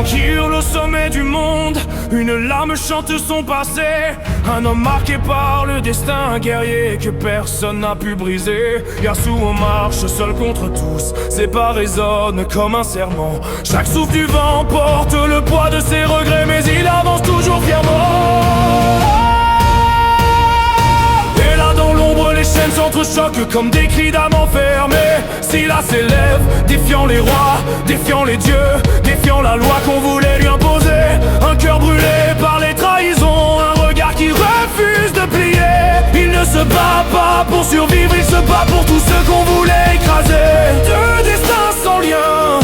qui hurle au sommet du monde. Une lame chante son passé. Un homme marqué par le destin, un guerrier que personne n'a pu briser. Yasuo marche seul contre tous, ses pas résonnent comme un serment. Chaque souffle du vent porte le poids de ses regrets, mais il avance toujours fièrement. Et là dans l'ombre les chaînes s'entrechoquent comme des cris d'âme enfermés. Silas s'élève, défiant les rois, défiant les dieux, défiant la loi qu'on voulait lui imposer. Un cœur brûlé par les trahisons, un regard qui refuse de plier. Il ne se bat pas pour survivre, il se bat pour tous ceux qu'on voulait écraser. Deux destins sans lien,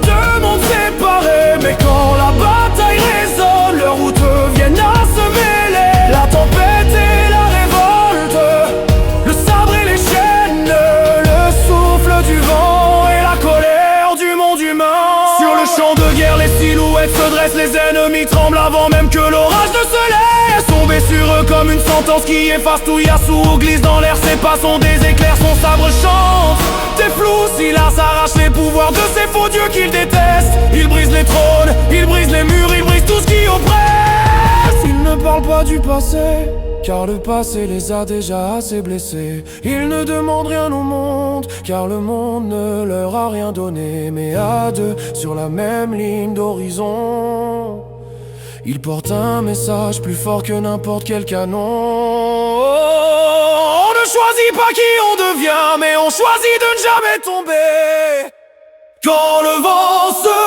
deux mondes séparés. Mais quand la bataille résonne, leurs routes viennent à se mêler. La tempête et la révolte, le sabre et les chaînes, le souffle du vent et la colère du monde humain. Sur le champ de guerre, les silhouettes se dressent, les ennemis tremblent avant même que l'orage ne se lève. Tomber sur eux comme une sentence qui efface tout. Yasuo glisse dans l'air, ses pas sont des éclairs, son sabre chante. T'es flou, Silas arrache les pouvoirs de ces faux dieux qu'il déteste. Il brise les trônes, il brise les murs, il brise tout ce qui oppresse. Il ne parle pas du passé, car le passé les a déjà assez blessés. Il ne demande rien au monde, car le monde ne leur a rien donné. Mais à deux, sur la même ligne d'horizon, il porte un message plus fort que n'importe quel canon. On ne choisit pas qui on devient, mais on choisit de ne jamais tomber. Quand le vent se